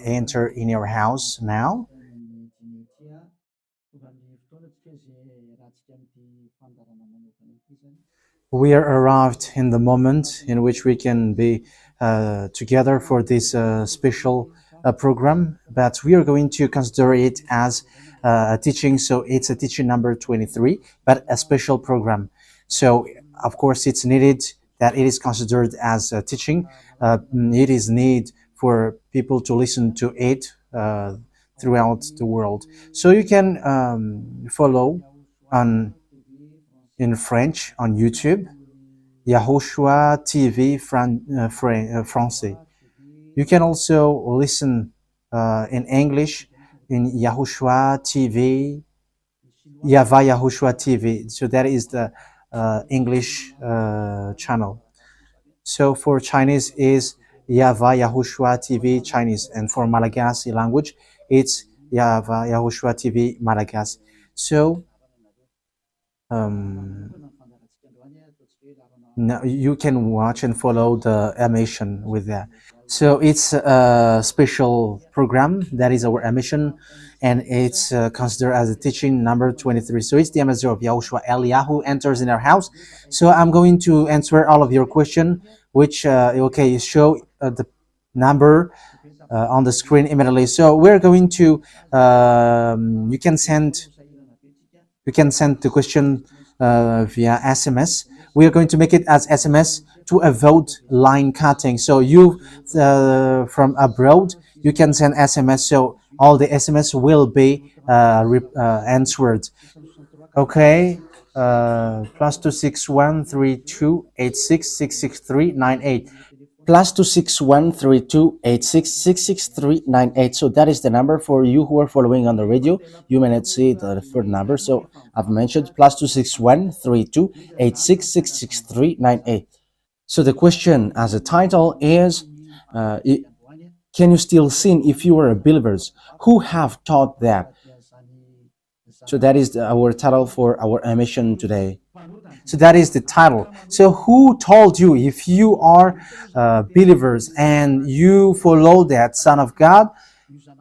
enter in your house now. We are arrived in the moment in which we can be together for this special program, but we are going to consider it as a teaching. So it's a teaching number 23, but a special program. So of course it's needed that it is considered as a teaching. It is need for people to listen to it throughout the world. So you can follow on in French on YouTube, YAHOSHUAH TV Français. You can also listen in English in YAHOSHUAH TV, YAHVAH YAHOSHUAH TV. So that is the English channel. So for Chinese is YAHVAH YAHOSHUAH TV Chinese, and for Malagasy language, it's YAHVAH YAHOSHUAH TV Malagasy. So now you can watch and follow the emission with that. So it's a special program that is our emission, and it's considered as a teaching number 23. So it's the message of Yahushua Eliyahu enters in our house. So I'm going to answer all of your question, which okay, show the number on the screen immediately. So we're going to you can send the question via SMS. We are going to make it as SMS to avoid line cutting. So you from abroad, you can send SMS. So all the SMS will be answered. Okay. +2613286666398. +2613286666398. So that is the number for you who are following on the radio. You may not see the third number, so I've mentioned +2613286666398. So the question as a title is, can you still sin if you are believers? Who have taught that? So that is our title for our emission today. So that is the title. So who told you if you are believers and you follow that Son of God,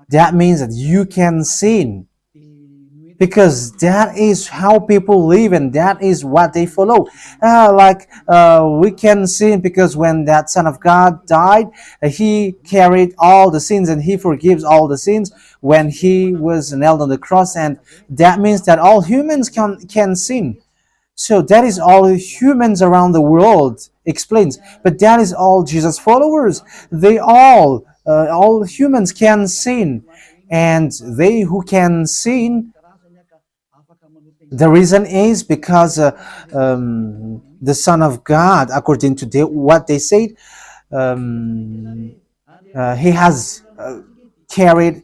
that means that you can sin? Because that is how people live and that is what they follow. We can sin because when that Son of God died, he carried all the sins and he forgives all the sins when he was nailed on the cross, and that means that all humans can sin. So that is all humans around the world explains. But that is all Jesus followers. They all humans can sin. And they who can sin, the reason is because the Son of God, according to what they said, he has carried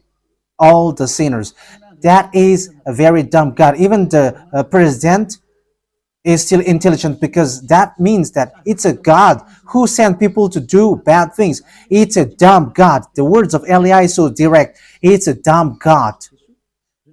all the sinners. That is a very dumb God. Even the president is still intelligent, because that means that it's a God who sent people to do bad things. It's a dumb God. The words of Eli is so direct. It's a dumb God.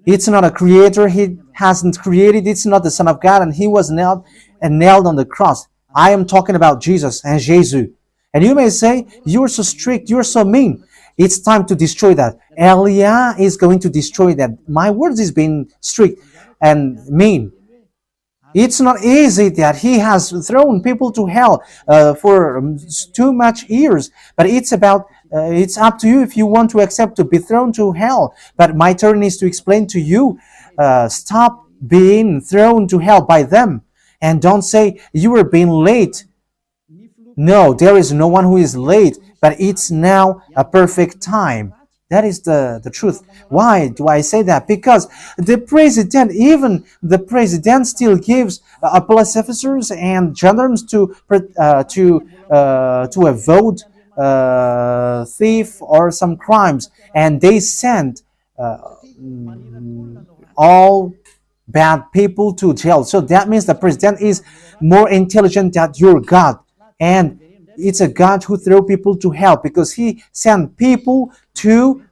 It's not a creator. He hasn't created. It's not the Son of God, and he was nailed on the cross. I am talking about Jesus and Jesus. And you may say, you're so strict, you're so mean. It's time to destroy that. Elia is going to destroy that. My words is being strict and mean. It's not easy that he has thrown people to hell for too much years, but it's up to you if you want to accept to be thrown to hell. But my turn is to explain to you, stop being thrown to hell by them, and don't say you were being late. No, there is no one who is late, but it's now a perfect time. That is the truth. Why do I say that? Because even the president still gives police officers and gendarmes to avoid thief or some crimes, and they send all bad people to jail. So that means the president is more intelligent than your God, and it's a God who throw people to hell because he sent people to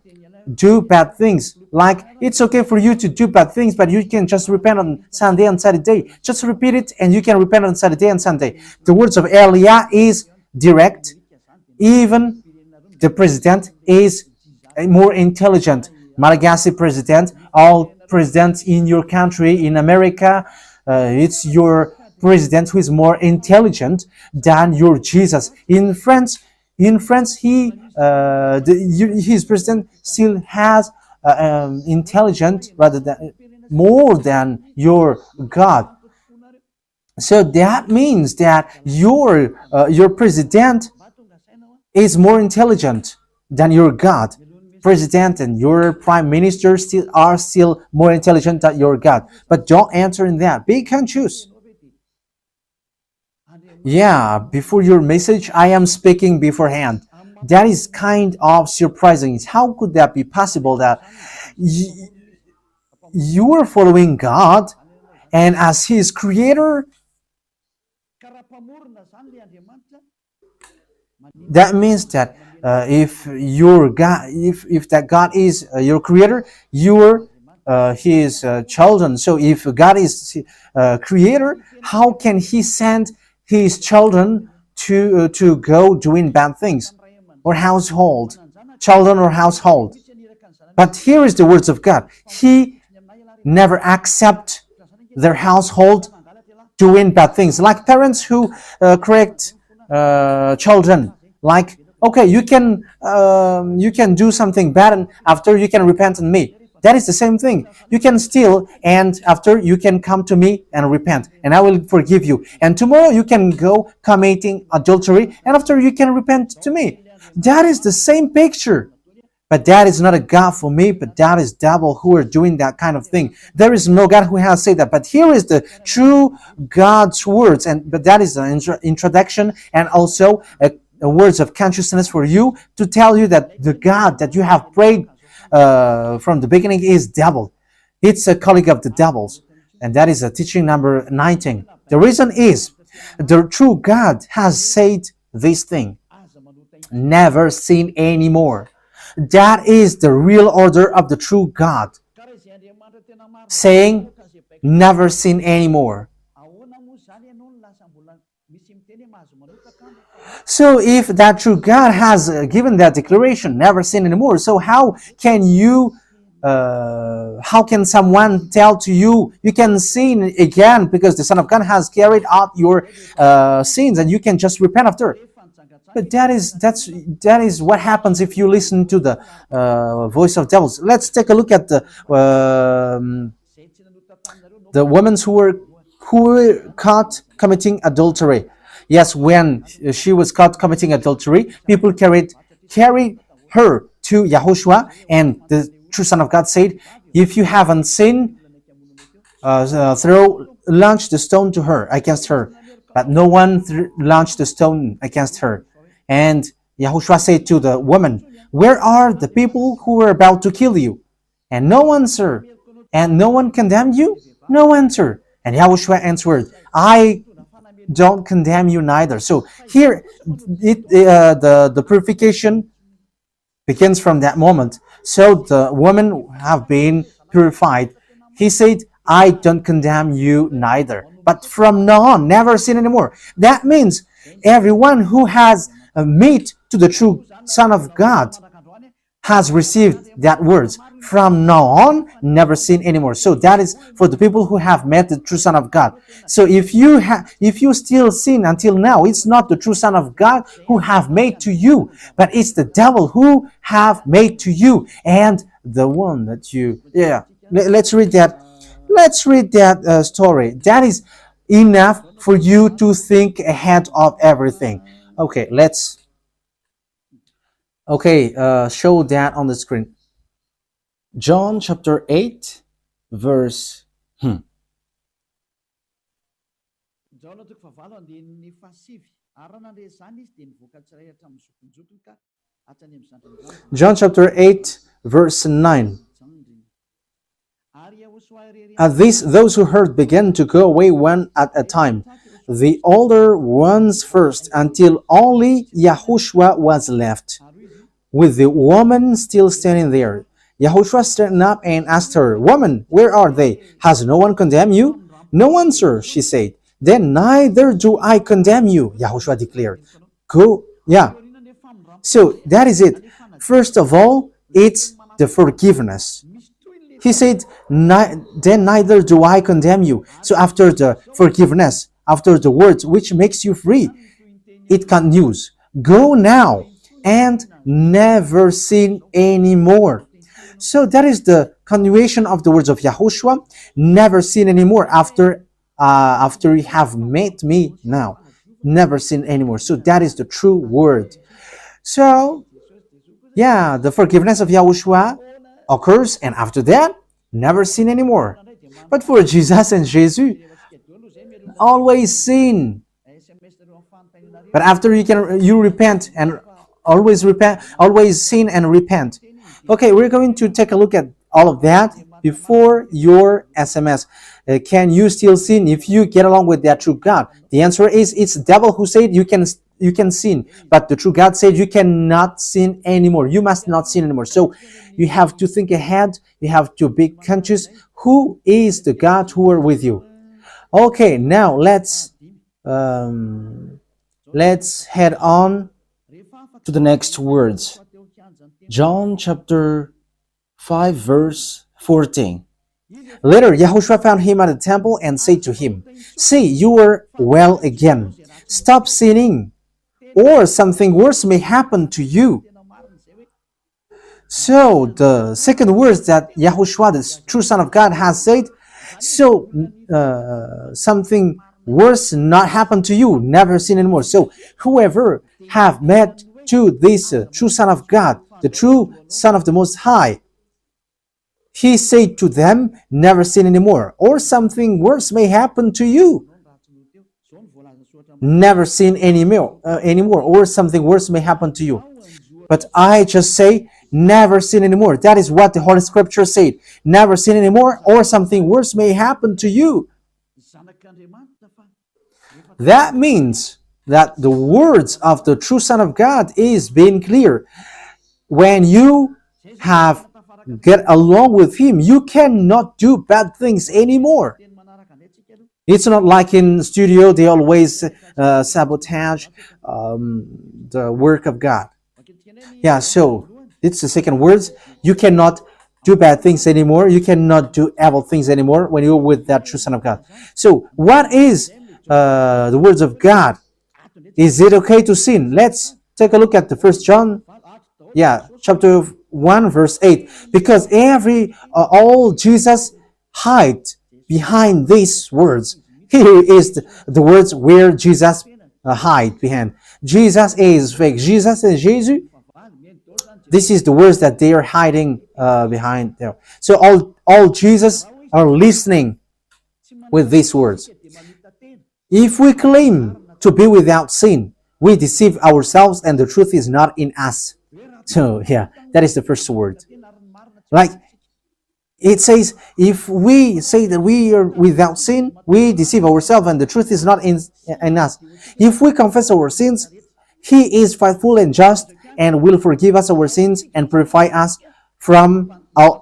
do bad things. Like, it's okay for you to do bad things, but you can just repent on Sunday and Saturday. Just repeat it and you can repent on Saturday and Sunday. The words of Elia is direct. Even The president is more intelligent. Malagasy president, all presidents in your country, in America, it's your president who is more intelligent than your Jesus. In France, his president still has intelligent rather than more than your God. So that means that your president is more intelligent than your God. President and your prime minister still more intelligent than your God. But don't answer in that. Be conscious. Yeah, before your message, I am speaking beforehand. That is kind of surprising. How could that be possible that you are following God and as His creator, that means that if your God, if that God is your creator, you're His children. So if God is creator, how can He send His children to go doing bad things or household, children or household? But here is the words of God. He never accept their household doing bad things, like parents who correct children. Like, okay, you can do something bad, and after you can repent on me. That is the same thing. You can steal, and after you can come to me and repent, and I will forgive you. And tomorrow you can go committing adultery, and after you can repent to me. That is the same picture. But that is not a God for me, but that is devil who are doing that kind of thing. There is no God who has said that. But here is the true God's words, but that is an introduction and also a words of consciousness for you to tell you that the God that you have prayed from the beginning is devil. It's a colleague of the devils. And that is a teaching number 19. The reason is the true God has said this thing. Never sin anymore. That is the real order of the true God, saying, never sin anymore. So if that true God has given that declaration, never sin anymore, so how can someone tell to you, you can sin again because the Son of God has carried out your sins and you can just repent after? But that is what happens if you listen to the voice of devils. Let's take a look at the women who were caught committing adultery. Yes, when she was caught committing adultery, people carried her to YAHOSHUAH, and the true Son of God said, "If you haven't sinned, launch the stone to her against her." But no one launched the stone against her. And YAHOSHUAH said to the woman, "Where are the people who were about to kill you?" And no answer. And no one condemned you? No answer. And YAHOSHUAH answered, "I don't condemn you neither." So here, the purification begins from that moment. So the women have been purified. He said, "I don't condemn you neither. But from now on, never sin anymore." That means everyone who has met to the true Son of God has received that words. From now on, never sin anymore. So that is for the people who have met the true Son of God. So if you still sin until now, it's not the true Son of God who have made to you, but it's the devil who have made to you, and the one that you. Yeah. Let's read that. Let's read that story. That is enough for you to think ahead of everything. Okay, show that on the screen. John chapter 8, verse. John chapter 8, verse 9. At this, those who heard began to go away one at a time, the older ones first, until only YAHOSHUAH was left, with the woman still standing there. YAHOSHUAH straightened up and asked her, "Woman, where are they? Has no one condemned you?" "No one, sir," she said. "Then neither do I condemn you," YAHOSHUAH declared. Go, yeah. So that is it. First of all, it's the forgiveness. He said, then neither do I condemn you. So after the forgiveness, after the words which makes you free, it continues. Go now and never sin anymore. So that is the continuation of the words of Yahushua. Never sin anymore after you have met me now. Never sin anymore. So that is the true word. So yeah, the forgiveness of Yahushua occurs, and after that, never sin anymore. But for Jesus and Jesus, always sin. But after you repent and always sin and repent. Okay, we're going to take a look at all of that before your SMS. Can you still sin if you get along with that true God? The answer is it's the devil who said you can sin, but the true God said you cannot sin anymore. You must not sin anymore. So you have to think ahead. You have to be conscious. Who is the God who are with you? Okay, now let's head on to the next words. John chapter 5 verse 14. Later, Yahushua found him at the temple and said to him, "See, you are well again. Stop sinning, or something worse may happen to you." So, the second words that Yahushua, the true Son of God, has said, so something worse not happen to you, never sin anymore. So, whoever have met to this true Son of God, the true Son of the Most High, he said to them, never sin anymore, or something worse may happen to you. Never sin anymore, or something worse may happen to you. But I just say, never sin anymore. That is what the Holy Scripture said. Never sin anymore, or something worse may happen to you. That means that the words of the true Son of God is being clear. When you have get along with him, you cannot do bad things anymore. It's not like in studio they always sabotage the work of God. Yeah, so it's the second words. You cannot do bad things anymore. You cannot do evil things anymore when you're with that true Son of God. So what is the words of God? Is it okay to sin? Let's take a look at the First John, chapter 1 verse 8. Because all Jesus hide behind these words. Here is the words where Jesus hide behind. Jesus is fake. Jesus and Jesus. This is the words that they are hiding behind there. So all Jesus are listening with these words. If we claim to be without sin, we deceive ourselves and the truth is not in us. So yeah, that is the first word. Like it says, if we say that we are without sin, we deceive ourselves and the truth is not in us. If we confess our sins, he is faithful and just and will forgive us our sins and purify us from our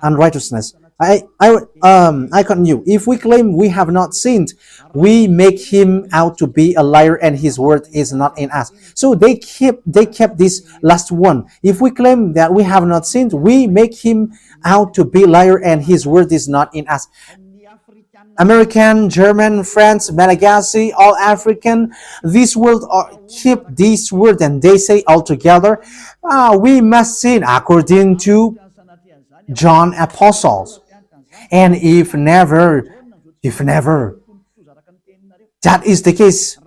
unrighteousness. I continue. If we claim we have not sinned, we make him out to be a liar and his word is not in us. So they kept this last one. If we claim that we have not sinned, we make him out to be a liar and his word is not in us. American, German, French, Malagasy, all African, this world keep this word and they say all together, we must sin according to John Apostles. And if never, that is the case,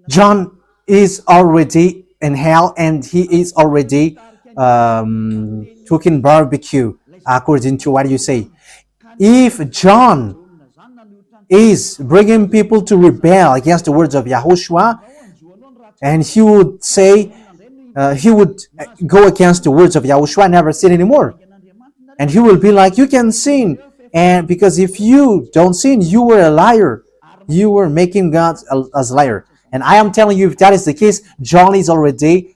John is already in hell and he is already cooking barbecue, according to what you say. If John is bringing people to rebel against the words of Yahushua, and he would say, he would go against the words of Yahushua, never sin anymore. And he will be like, you can sin. And because if you don't sin, you were a liar. You were making God as a liar. And I am telling you, if that is the case, John is already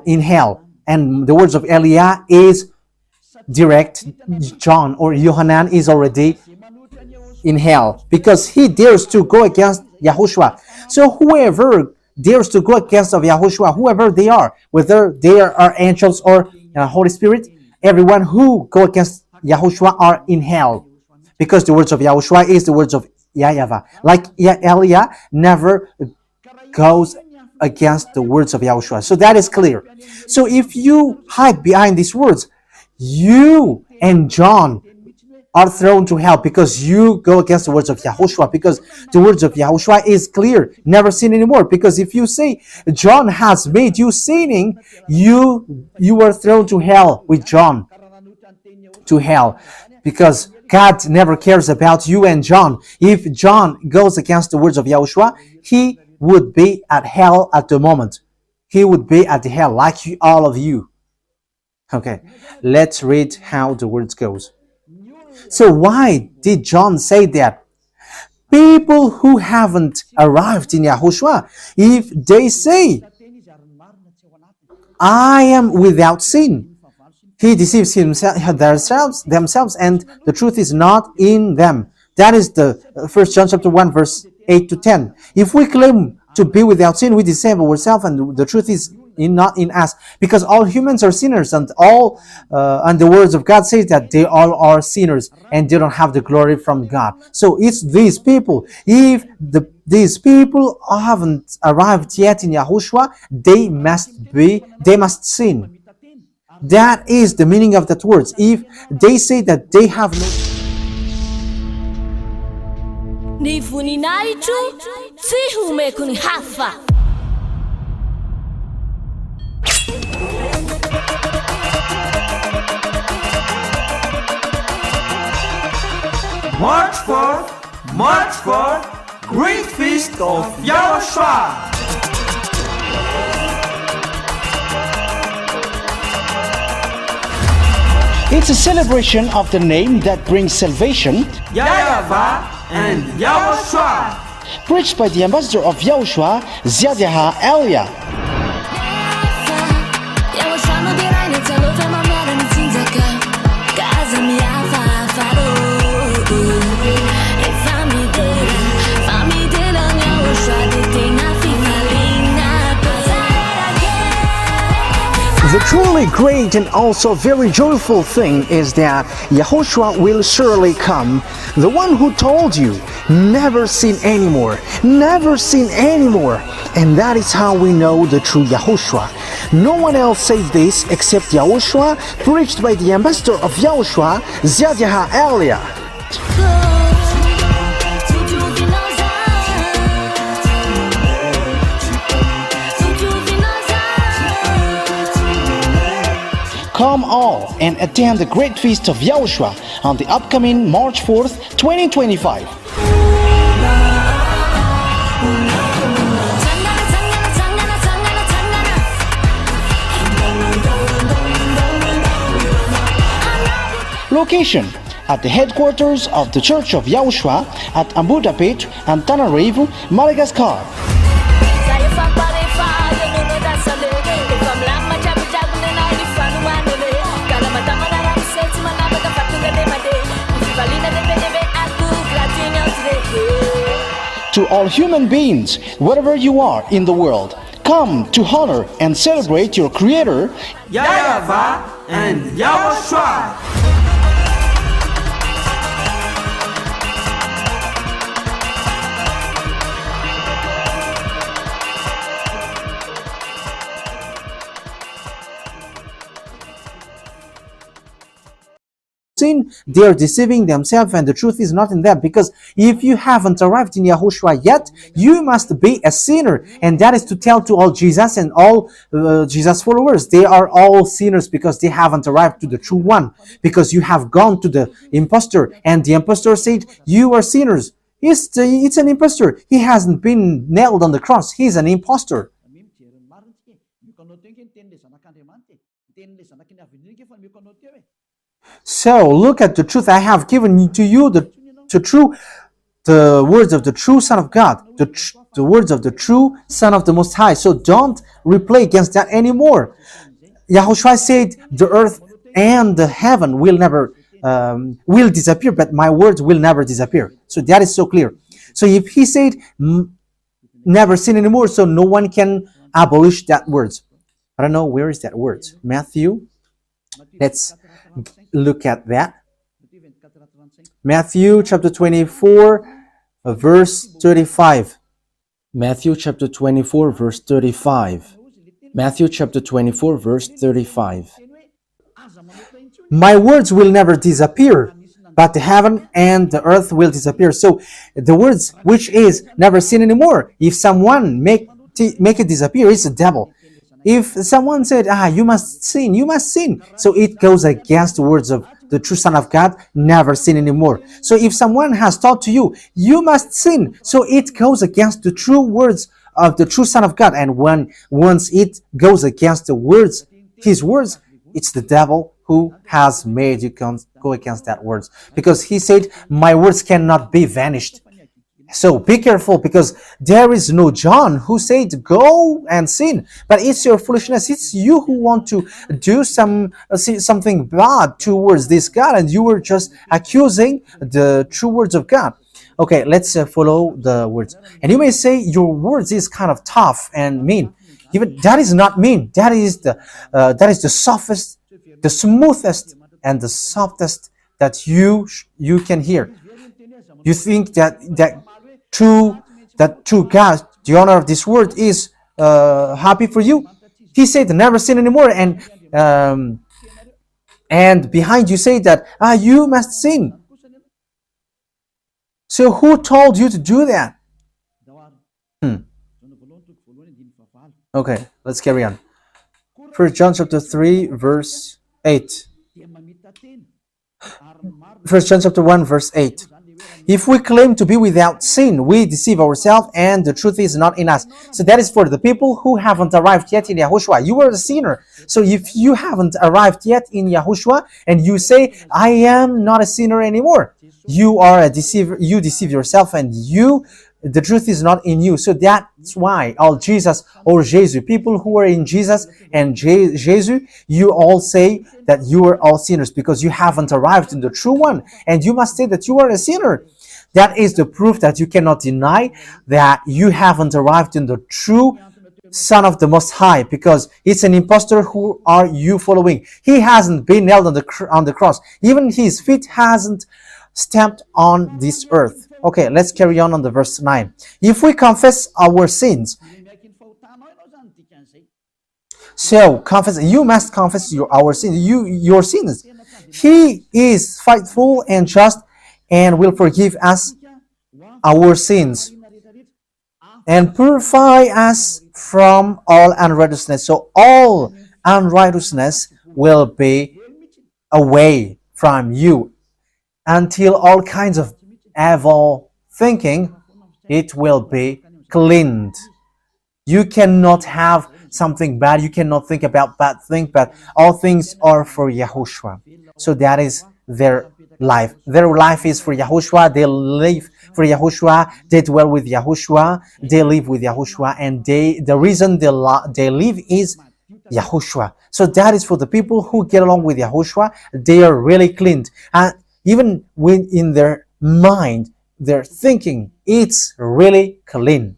in hell. And the words of Eliah is direct. John or Yohanan is already in hell because he dares to go against Yahushua. So whoever dares to go against of Yahushua, whoever they are, whether they are angels or Holy Spirit, everyone who go against Yahushua are in hell, because the words of Yahushua is the words of YAHVAH. Like Elia never goes against the words of Yahushua. So that is clear. So if you hide behind these words, you and John are thrown to hell because you go against the words of Yahushua, because the words of Yahushua is clear, never sin anymore. Because if you say John has made you sinning, you are thrown to hell with John, to hell, because God never cares about you and John. If John goes against the words of Yahushua, he would be at hell at the moment. He would be at the hell like all of you. Okay, let's read how the words goes. So why did John say that? People who haven't arrived in Yahushua, if they say, I am without sin, he deceives themselves, and the truth is not in them. That is the 1 John chapter 1, verse 8 to 10. If we claim to be without sin, we deceive ourselves, and the truth is not in us, because all humans are sinners, and and the words of God says that they all are sinners and they don't have the glory from God. So it's these people. If these people haven't arrived yet in Yahushua, they must sin. That is the meaning of that words. If they say that they have no Ni voninahitro tsy homeko ny hafa. March 4th, Great Feast of YAHOSHUAH. It's a celebration of the name that brings salvation, YAHVAH and YAHOSHUAH. preached by the ambassador of YAHOSHUAH, Elia. The truly great and also very joyful thing is that Yahushua will surely come, the one who told you, never sin anymore, never sin anymore. And that is how we know the true Yahushua. No one else says this except Yahushua, preached by the ambassador of Yahushua, Elia. Come all and attend the Great Feast of Yahushua on the upcoming March 4th, 2025. Location: at the headquarters of the Church of Yahushua at Ambudapet and Tanarive, Madagascar. To all human beings, wherever you are in the world, come to honor and celebrate your Creator, YAHVAH and YAHOSHUAH. sin, they are deceiving themselves, and the truth is not in them. Because if you haven't arrived in Yahushua yet, you must be a sinner, and that is to tell to all Jesus and all Jesus followers, they are all sinners because they haven't arrived to the true one, because you have gone to the impostor, and the impostor said you are sinners. It's an impostor. He hasn't been nailed on the cross. He's an impostor. So look at the truth. I have given to you the words of the true Son of God, the words of the true Son of the Most High. So don't replay against that anymore. Yahushua said the earth and the heaven will never will disappear, but my words will never disappear. So that is so clear. So if he said never sin anymore, so no one can abolish that word. I don't know where is that word. Matthew. Let's look at that. Matthew chapter 24, verse 35. Matthew chapter 24, verse 35. Matthew chapter 24, verse 35. My words will never disappear, but the heaven and the earth will disappear. So the words which is never sin anymore, if someone make it disappear, it's the devil. If someone said, you must sin, you must sin. So it goes against the words of the true Son of God, never sin anymore. So if someone has taught to you, you must sin. So it goes against the true words of the true Son of God. And once it goes against the words, his words, it's the devil who has made you go against that words. Because he said, my words cannot be vanished. So be careful, because there is no John who said go and sin, but it's your foolishness. It's you who want to do something bad towards this God, and you were just accusing the true words of God. Okay, let's follow the words. And you may say your words is kind of tough and mean. Even that is not mean. That is the softest, the smoothest, and the softest that you can hear. You think that true God, the honor of this word, is happy for you. He said never sin anymore, and behind you say that you must sin. So who told you to do that? Okay, let's carry on. 1 John chapter 3 verse 8. 1 John chapter 1 verse 8. If we claim to be without sin, we deceive ourselves and the truth is not in us. So that is for the people who haven't arrived yet in Yahushua. You are a sinner. So if you haven't arrived yet in Yahushua and you say, I am not a sinner anymore, you are a deceiver. You deceive yourself and the truth is not in you. So that's why all Jesus or Jesus, people who are in Jesus and Jesus, you all say that you are all sinners because you haven't arrived in the true one. And you must say that you are a sinner. That is the proof that you cannot deny that you haven't arrived in the true Son of the Most High, because it's an impostor. Who are you following? He hasn't been nailed on the cross. Even his feet hasn't stamped on this earth. Okay, let's carry on the verse 9. If we confess our sins, so confess, you must confess our sins, your sins. He is faithful and just and will forgive us our sins and purify us from all unrighteousness. So all unrighteousness will be away from you until all kinds of evil thinking, it will be cleaned. You cannot have something bad. You cannot think about bad things, but all things are for Yahushua. So that is their life. Their life is for Yahushua. They live for Yahushua. They dwell with Yahushua. They live with Yahushua. And the reason they live is Yahushua. So that is for the people who get along with Yahushua. They are really cleaned. Even when in their mind, their thinking, it's really clean.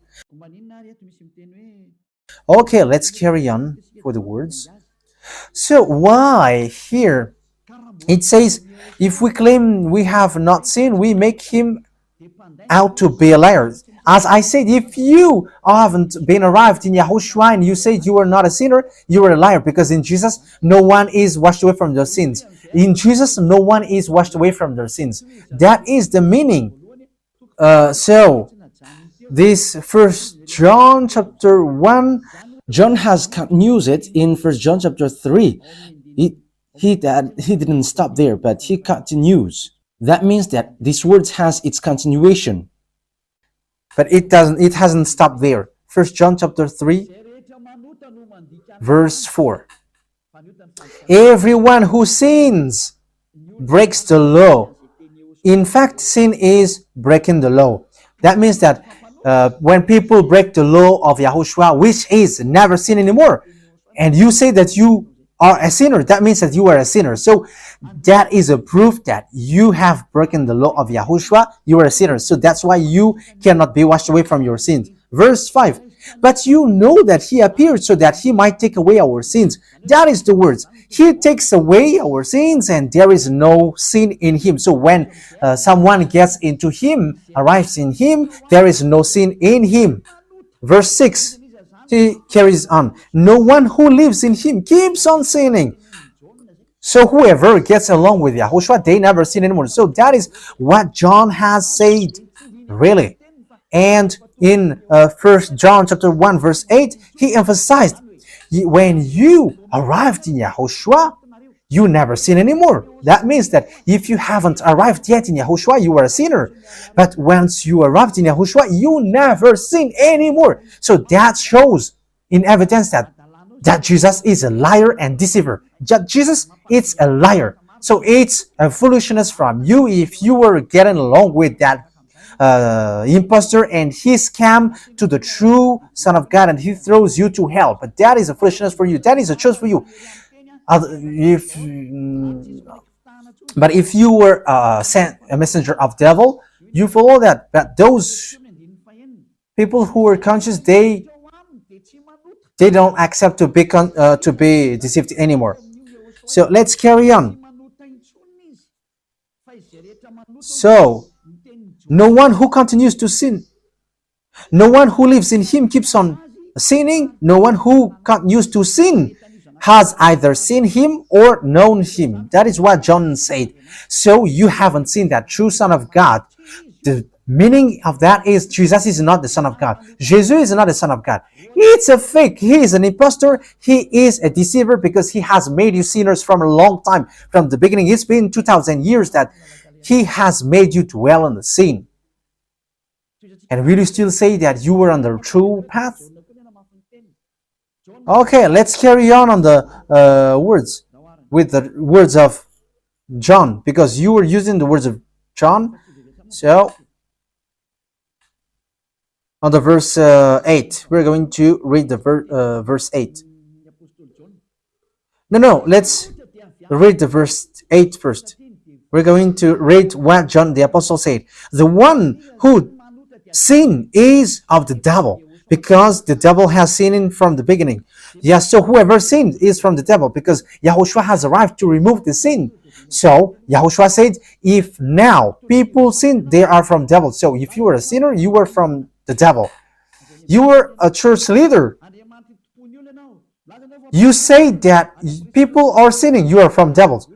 Okay, let's carry on for the words. So why here it says, if we claim we have not sinned, we make him out to be a liar. As I said, if you haven't been arrived in Yahushua and you say you are not a sinner, you are a liar, because in Jesus, no one is washed away from their sins. In Jesus, no one is washed away from their sins. That is the meaning. So, this 1 John chapter 1, John has continued it in 1 John chapter 3. He didn't stop there, but he continues. That means that this word has its continuation. But it hasn't stopped there. 1 John chapter 3, verse 4. Everyone who sins breaks the law. In fact, sin is breaking the law. That means that when people break the law of Yahushua, which is never sin anymore, and you say that you are a sinner, that means that you are a sinner. So that is a proof that you have broken the law of Yahushua. You are a sinner. So that's why you cannot be washed away from your sins. Verse 5. But you know that he appeared so that he might take away our sins. That is the words. He takes away our sins and there is no sin in him. So when someone gets into him, arrives in him, there is no sin in him. Verse 6. He carries on. No one who lives in him keeps on sinning. So whoever gets along with Yahushua, they never sin anymore. So that is what John has said, really. And in 1 John chapter 1 verse 8, he emphasized, when you arrived in Yahushua, you never sin anymore. That means that if you haven't arrived yet in Yahushua, you are a sinner. But once you arrived in Yahushua, you never sin anymore. So that shows in evidence that Jesus is a liar and deceiver. Jesus is a liar. So it's a foolishness from you if you were getting along with that impostor and he scam to the true Son of God and he throws you to hell. But that is a foolishness for you. That is a choice for you. But if you were sent a messenger of devil, you follow that. But those people who are conscious, they don't accept to be deceived anymore. So let's carry on. So no one who continues to sin, no one who lives in him keeps on sinning. No one who continues to sin has either seen him or known him. That is what John said. So you haven't seen that true Son of God. The meaning of that is Jesus is not the Son of God. Jesus is not the Son of God. It's a fake. He is an impostor. He is a deceiver because he has made you sinners from a long time. From the beginning, it's been 2,000 years that he has made you dwell in the sin. And will you still say that you were on the true path? Okay, let's carry on the words with the words of John, because you were using the words of John. So on the verse 8, we're going to read the verse 8. No, let's read the verse 8 first. We're going to read what John the Apostle said. The one who sinned is of the devil, because the devil has sinned from the beginning. Yes, so whoever sinned is from the devil, because Yahushua has arrived to remove the sin. So Yahushua said, if now people sin, they are from devil. So if you were a sinner, you were from the devil. You were a church leader. You say that people are sinning, you are from devils.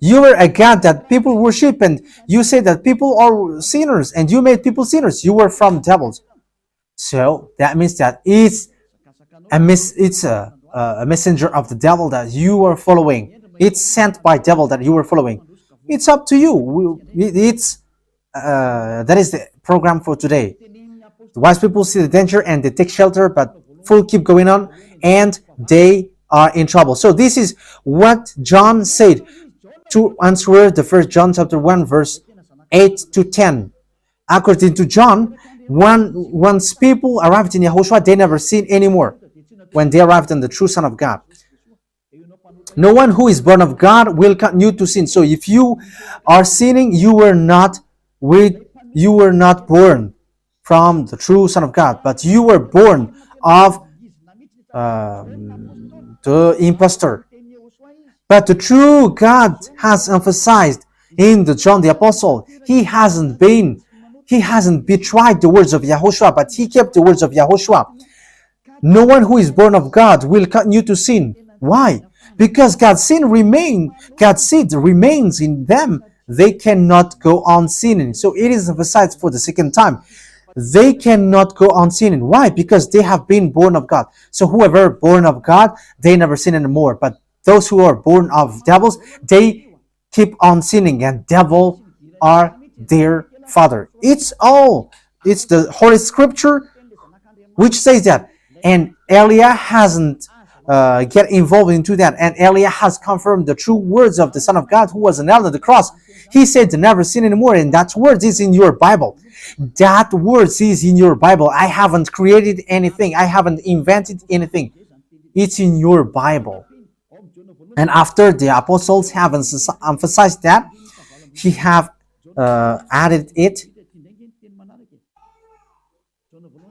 You were a God that people worship, and you say that people are sinners, and you made people sinners, you were from devils. So that means that it's a messenger of the devil that you are following. It's sent by devil that you are following. It's up to you. That is the program for today. The wise people see the danger and they take shelter, but fools keep going on and they are in trouble. So this is what John said to answer the 1 John chapter 1 verse 8 to 10. According to John, once people arrived in Yahushua, they never sin anymore when they arrived in the true Son of God. No one who is born of God will continue to sin. So if you are sinning, you were not born from the true Son of God, but you were born of the impostor. But the true God has emphasized in the John the Apostle, he hasn't betrayed the words of Yahushua, but he kept the words of Yahushua. No one who is born of God will continue to sin. Why? Because God's seed remains in them. They cannot go on sinning. So it is emphasized for the second time. They cannot go on sinning. Why? Because they have been born of God. So whoever born of God, they never sin anymore. But those who are born of devils, they keep on sinning, and devil are their father. It's the Holy Scripture which says that. And Elia hasn't get involved into that. And Elia has confirmed the true words of the Son of God who was nailed on the cross. He said to never sin anymore, and that word is in your Bible. That word is in your Bible. I haven't created anything. I haven't invented anything. It's in your Bible. And after the apostles have emphasized that, he have added it.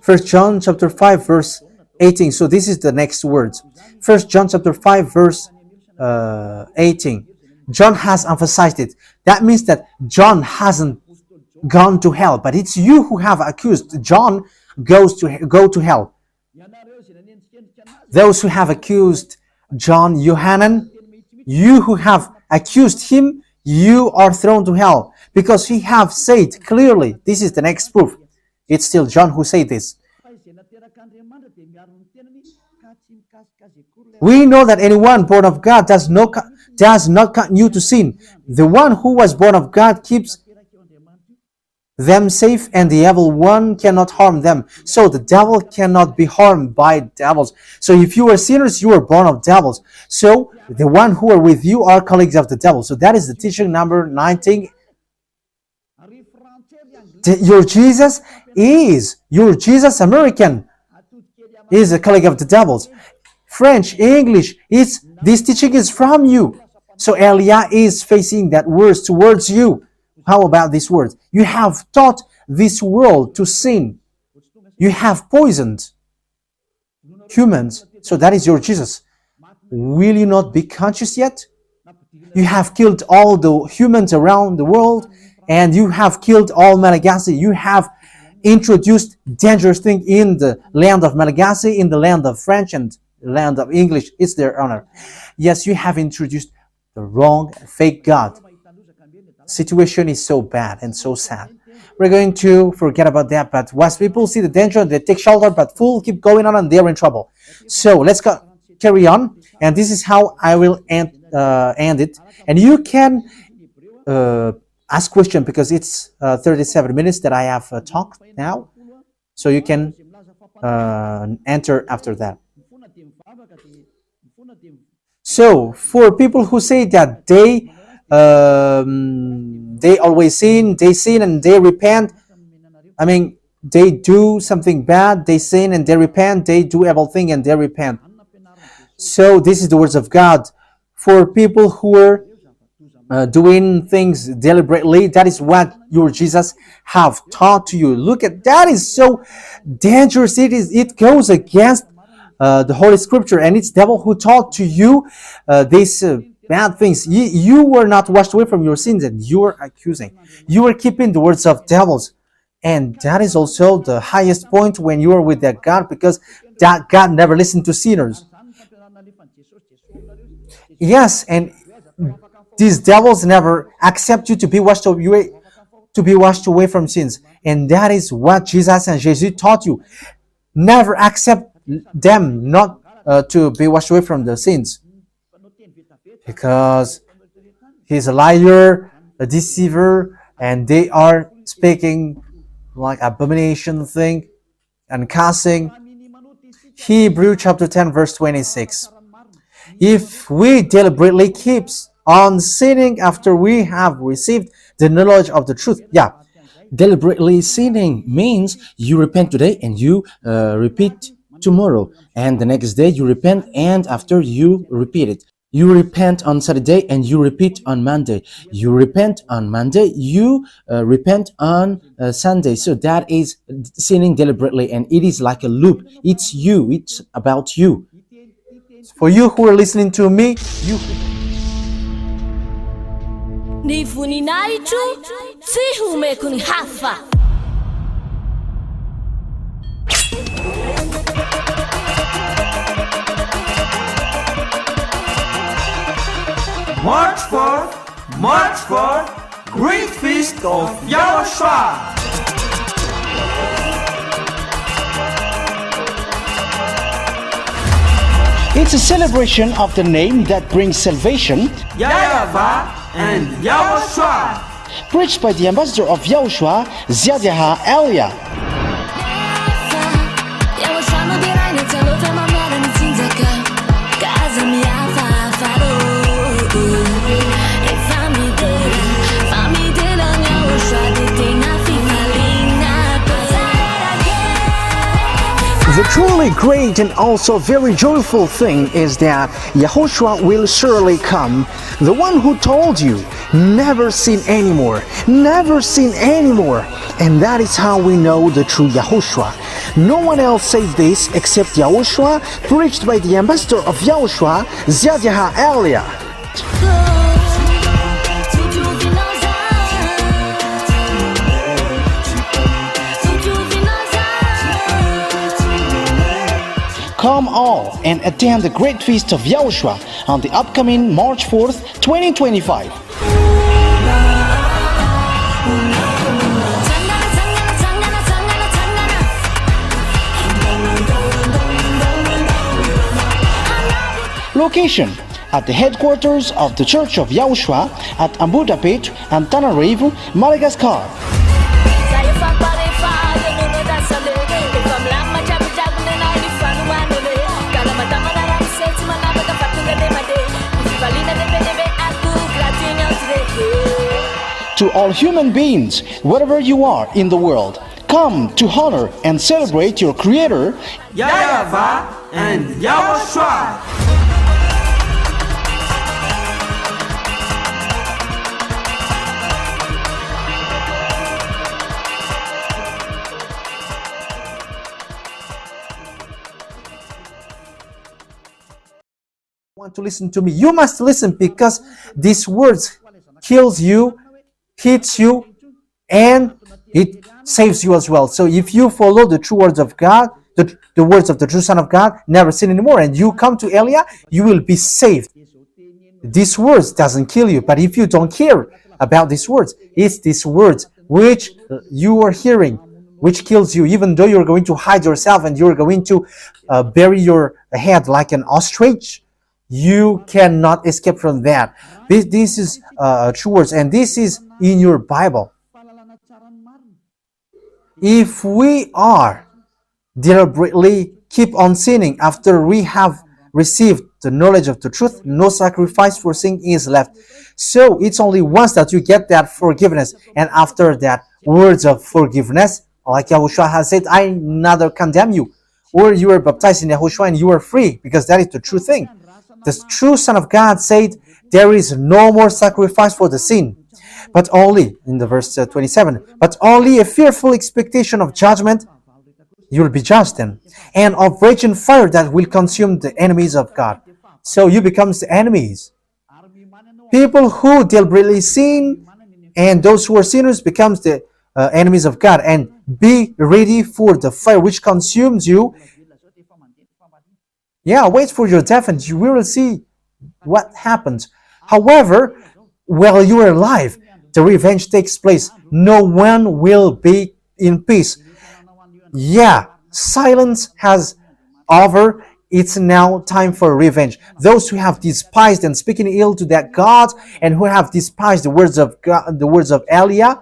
First John chapter 5 verse 18. So this is the next words. First John chapter 5 verse 18. John has emphasized it. That means that John hasn't gone to hell, but it's you who have accused John go to hell. Those who have accused John Yohanan, you who have accused him, you are thrown to hell, because he have said clearly. This is the next proof. It's still John who said this. We know that anyone born of God does not continue to sin. The one who was born of God keeps them safe, and the evil one cannot harm them. So the devil cannot be harmed by devils. So if you are sinners, you are born of devils. So the one who are with you are colleagues of the devil. So that is the teaching number 19. Your Jesus American is a colleague of the devils. French, English, this teaching is from you. So Elia is facing that words towards you. How about these words? You have taught this world to sin. You have poisoned humans. So that is your Jesus. Will you not be conscious yet? You have killed all the humans around the world, and you have killed all Malagasy. You have introduced dangerous things in the land of Malagasy, in the land of French, and the land of English. It's their honor. Yes, you have introduced the wrong, fake God. Situation is so bad and so sad. We're going to forget about that, but once people see the danger, they take shelter, but fools keep going on and they're in trouble. So let's carry on, and this is how I will end it. And you can ask question, because it's 37 minutes that I have talked now, so you can enter after that. So for people who say that they always sin, and they repent. I mean, they do something bad, they sin and they repent. They do evil thing and they repent. So this is the words of God. For people who are doing things deliberately, that is what your Jesus have taught to you. Look at that, is so dangerous. It goes against the Holy Scripture, and it's devil who taught to you these bad things. You were not washed away from your sins, and you are accusing. You are keeping the words of devils. And that is also the highest point when you are with that God, because that God never listened to sinners. Yes, and these devils never accept you to be washed away from sins. And that is what Jesus and Jesus taught you. Never accept them not to be washed away from the sins, because he's a liar, a deceiver, and they are speaking like abomination thing and cussing. Hebrew chapter 10 verse 26. If we deliberately keep on sinning after we have received the knowledge of the truth. Yeah, Deliberately sinning means you repent today and you repeat tomorrow, and the next day you repent, and after you repeat it. You repent on Saturday and you repeat on Monday. You repent on Monday, you repent on Sunday. So that is sinning deliberately, and it is like a loop. It's you, it's about you. for you who are listening to me, you Ny voninahitro tsy homeko ny hafa. March 4th, Great Feast of YAHOSHUAH. It's a celebration of the name that brings salvation, YAHVAH and YAHOSHUAH. preached by the ambassador of YAHOSHUAH, Elia. The truly great and also very joyful thing is that YAHOSHUAH will surely come. The one who told you, never sin anymore, never sin anymore. And that is how we know the true Yahushua. No one else says this except Yahushua, preached by the ambassador of Yahushua, Ziyadyaha Elia. Come all and attend the great feast of Yahushua on the upcoming March 4th, 2025. Location at the headquarters of the Church of Yahushua at Ambudapet and Tananarivo, Madagascar. To all human beings, wherever you are in the world, come to honor and celebrate your Creator, YAHVAH and YAHOSHUAH. Want to listen to me, you must listen, because these words kills you, hits you, and it saves you as well. So if you follow the true words of God, the words of the true Son of God, never sin anymore, and you come to Elia, you will be saved. These words doesn't kill you, but if you don't care about these words, it's these words which you are hearing which kills you, even though you're going to hide yourself and you're going to bury your head like an ostrich. You cannot escape from that. This is true words, and this is in your Bible. If we are deliberately keep on sinning after we have received the knowledge of the truth, no sacrifice for sin is left. So it's only once that you get that forgiveness, and after that words of forgiveness, like Yahushua has said, I neither condemn you, or you are baptized in Yahushua and you are free, because that is the true thing. The true Son of God said, there is no more sacrifice for the sin, but only, in the verse 27, but only a fearful expectation of judgment. You will be judged then, and of raging fire that will consume the enemies of God. So you become the enemies. People who deliberately sin and those who are sinners becomes the enemies of God. And be ready for the fire which consumes you. Yeah, wait for your death and you will see what happens. However, while you are alive, the revenge takes place. No one will be in peace. Yeah, silence has over. It's now time for revenge. Those who have despised and speaking ill to that God, and who have despised the words of God, the words of Elia,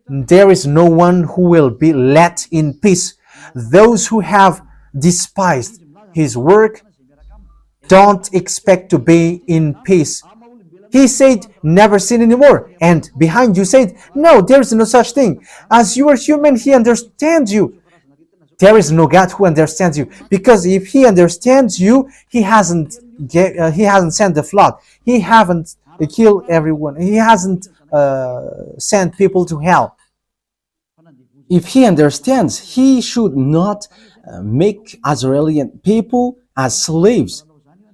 there is no one who will be let in peace. Those who have despised his work don't expect to be in peace. He said, never sin anymore. And behind you said, no, there is no such thing. As you are human, he understands you. There is no God who understands you. Because if he understands you, he hasn't sent the flood. He hasn't killed everyone. He hasn't sent people to hell. If he understands, he should not make Israeli people as slaves.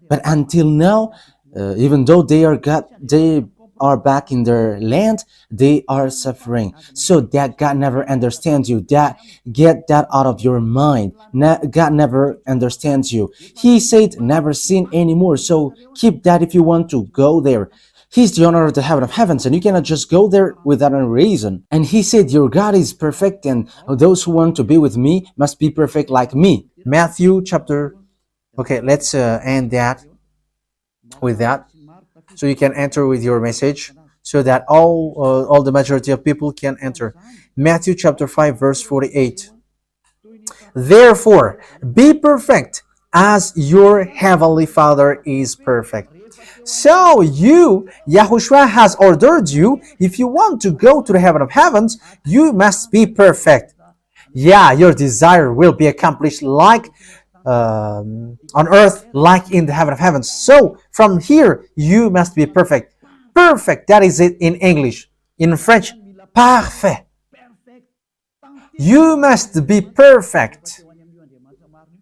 But until now, even though they are back in their land, they are suffering. So that God never understands you. That get that out of your mind. God never understands you. He said, never sin anymore. So keep that if you want to go there. He's the owner of the heaven of heavens, and you cannot just go there without a reason. And he said, your God is perfect, and those who want to be with me must be perfect like me. Matthew chapter. Okay, let's end that with that, so you can enter with your message, so that all the majority of people can enter. Matthew chapter 5 verse 48. Therefore, be perfect as your heavenly Father is perfect. So Yahushua has ordered you, if you want to go to the heaven of heavens, you must be perfect. Yeah, your desire will be accomplished like on earth, like in the heaven of heavens. So from here, you must be perfect. Perfect, that is it in English. In French, parfait. You must be perfect.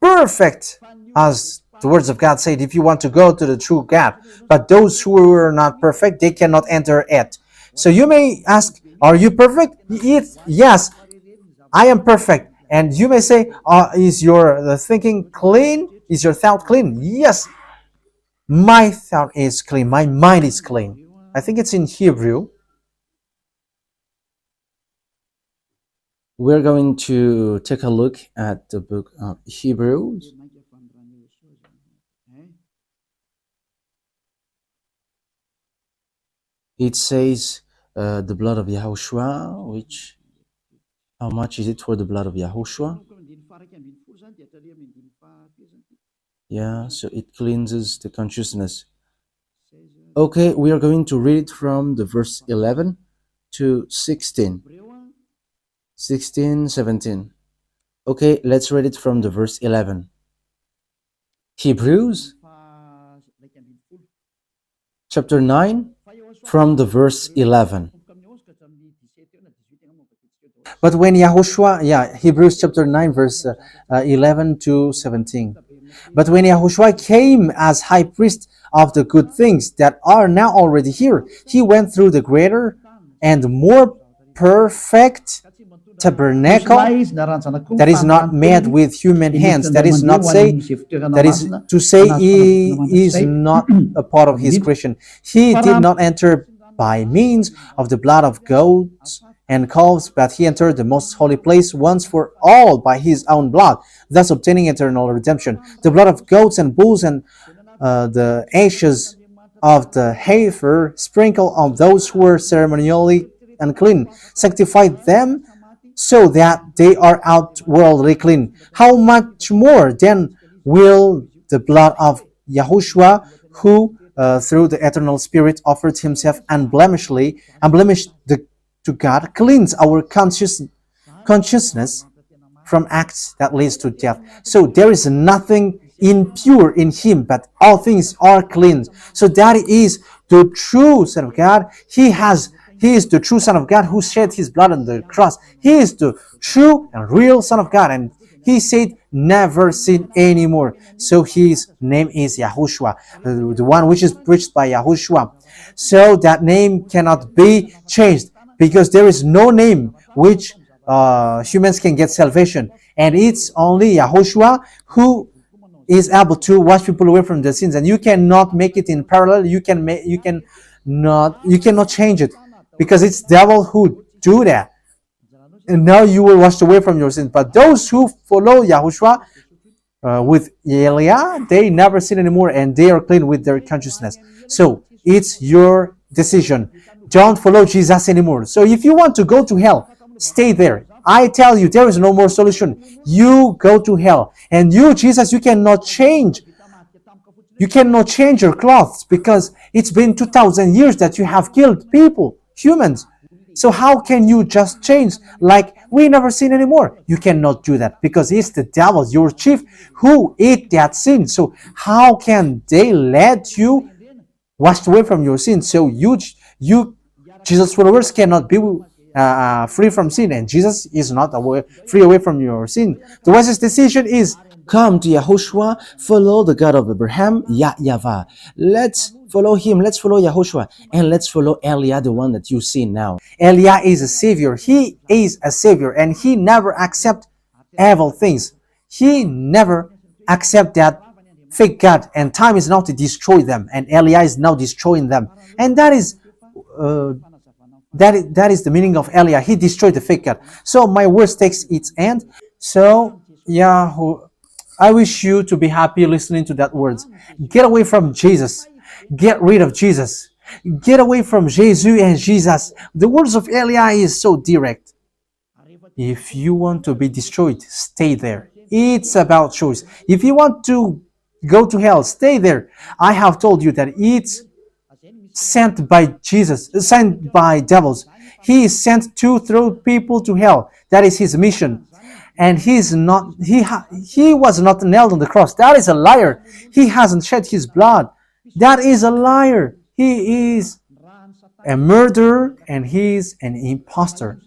Perfect, as the words of God said, if you want to go to the true God. But those who are not perfect, they cannot enter it. So you may ask, are you perfect? Yes, I am perfect. And you may say, is your thinking clean? Is your thought clean? Yes, my thought is clean. My mind is clean. I think it's in Hebrew. We're going to take a look at the book of Hebrews. It says the blood of YAHOSHUAH, which, how much is it for the blood of YAHOSHUAH? Yeah, so it cleanses the consciousness. Okay, we are going to read it from the verse 11 to 16. 16, 17. Okay, let's read it from the verse 11. Hebrews chapter 9 from the verse 11. But when YAHOSHUAH, Hebrews chapter 9 verse 11 to 17. But when YAHOSHUAH came as high priest of the good things that are now already here, he went through the greater and more perfect tabernacle that is not made with human hands. That is to say he is not a part of his creation. He did not enter by means of the blood of goats and calves, but he entered the most holy place once for all by his own blood, thus obtaining eternal redemption. The blood of goats and bulls and the ashes of the heifer sprinkled on those who were ceremonially unclean sanctified them, so that they are outwardly clean. How much more then will the blood of YAHOSHUAH, who through the eternal Spirit offered himself unblemished to God, cleanse our consciousness from acts that leads to death. So there is nothing impure in him, but all things are clean. So that is the true Son of God. He is the true Son of God who shed his blood on the cross. He is the true and real Son of God. And he said, never sin anymore. So his name is YAHOSHUAH, the one which is preached by YAHOSHUAH. So that name cannot be changed, because there is no name which humans can get salvation. And it's only YAHOSHUAH who is able to wash people away from their sins. And you cannot make it in parallel. You cannot change it, because it's devil who do that. And now you will wash away from your sins. But those who follow YAHOSHUAH with Eliah, they never sin anymore, and they are clean with their consciousness. So it's your decision. Don't follow Jesus anymore. So if you want to go to hell, stay there. I tell you, there is no more solution. You go to hell. And you, Jesus, you cannot change. You cannot change your clothes, because it's been 2,000 years that you have killed people, humans. So how can you just change like we never sin anymore? You cannot do that, because it's the devil, your chief, who ate that sin. So how can they let you wash away from your sin? So you Jesus followers cannot be free from sin, and Jesus is not free away from your sin. The wisest decision is come to YAHOSHUAH, follow the God of Abraham, YAHVAH. Let's follow him, let's follow YAHOSHUAH, and let's follow Eliah, the one that you see now. Eliah is a savior. He is a savior, and he never accept evil things. He never accept that fake God, and time is now to destroy them, and Eliah is now destroying them. And that is the meaning of Eliah. He destroyed the fake God. So my words takes its end. So I wish you to be happy listening to that words. Get away from Jesus. Get rid of Jesus. Get away from Jesus and Jesus. The words of Eliah is so direct. If you want to be destroyed, stay there. It's about choice. If you want to go to hell, stay there. I have told you that it's sent by Jesus, sent by devils. He is sent to throw people to hell. That is his mission. And he was not nailed on the cross. That is a liar. He hasn't shed his blood. That is a liar. He is a murderer, and he is an impostor.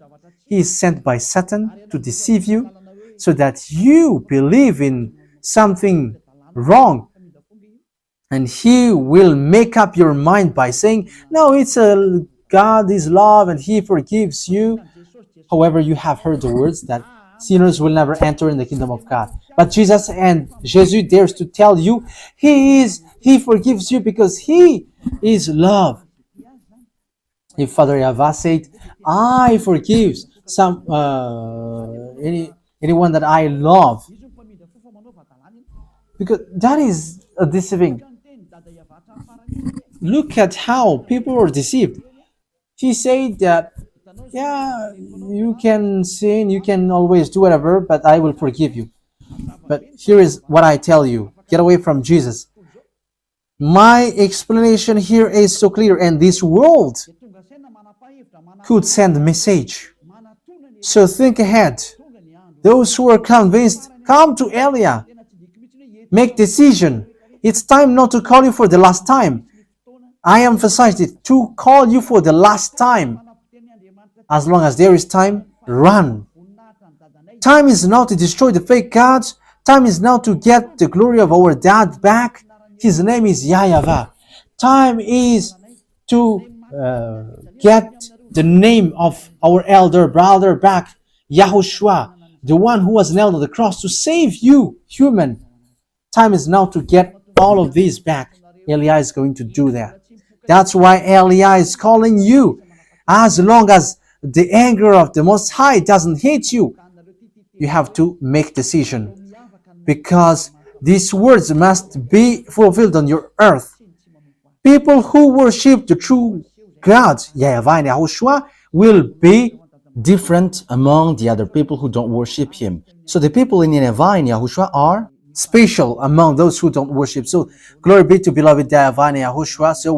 He is sent by Satan to deceive you so that you believe in something wrong. And he will make up your mind by saying, no, it's a God is love and he forgives you. However, you have heard the words that sinners will never enter in the kingdom of God. But Jesus dares to tell you, he forgives you because he is love. If Father YAHVAH said, I forgive anyone that I love, because that is a deceiving. Look at how people are deceived. He said that, yeah, you can sin, you can always do whatever, but I will forgive you. But here is what I tell you. Get away from Jesus. My explanation here is so clear, and this world could send a message. So think ahead. Those who are convinced, come to Elia. Make decision. It's time not to call you for the last time. I emphasized it, to call you for the last time. As long as there is time, run. Time is now to destroy the fake gods. Time is now to get the glory of our dad back. His name is YAHVAH. Time is to get the name of our elder brother back, YAHOSHUAH, the one who was nailed on the cross to save you, human. Time is now to get all of these back. Elia is going to do that. That's why Elia is calling you. As long as the anger of the Most High doesn't hit you, you have to make decision, because these words must be fulfilled on your earth. People who worship the true God, YAHVAH and YAHOSHUAH, will be different among the other people who don't worship him. So the people in YAHVAH and YAHOSHUAH are special among those who don't worship. So glory be to beloved YAHVAH and YAHOSHUAH. So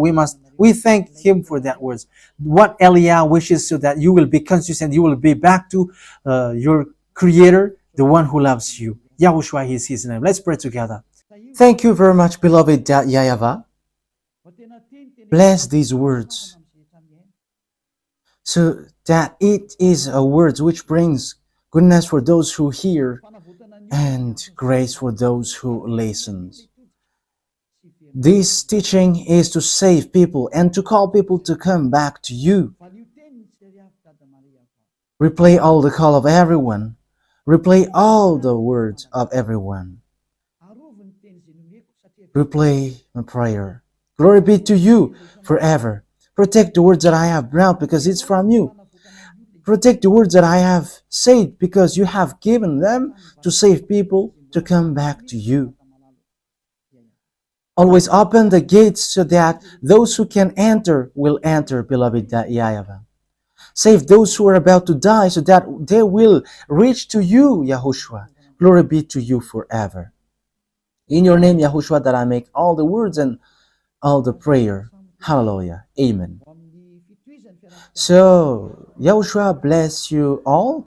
we thank him for that words. What Elia wishes, so that you will be conscious and you will be back to your Creator, the one who loves you. YAHOSHUAH is his name. Let's pray together. Thank you very much, beloved YAHVAH. Bless these words, so that it is a word which brings goodness for those who hear and grace for those who listen. This teaching is to save people and to call people to come back to you. Replay all the call of everyone. Replay all the words of everyone. Replay my prayer. Glory be to you forever. Protect the words that I have brought, because it's from you. Protect the words that I have said, because you have given them to save people to come back to you. Always open the gates so that those who can enter will enter, beloved YAHVAH. Save those who are about to die so that they will reach to you, YAHOSHUAH. Glory be to you forever. In your name, YAHOSHUAH, that I make all the words and all the prayer. Hallelujah. Amen. So, YAHOSHUAH bless you all.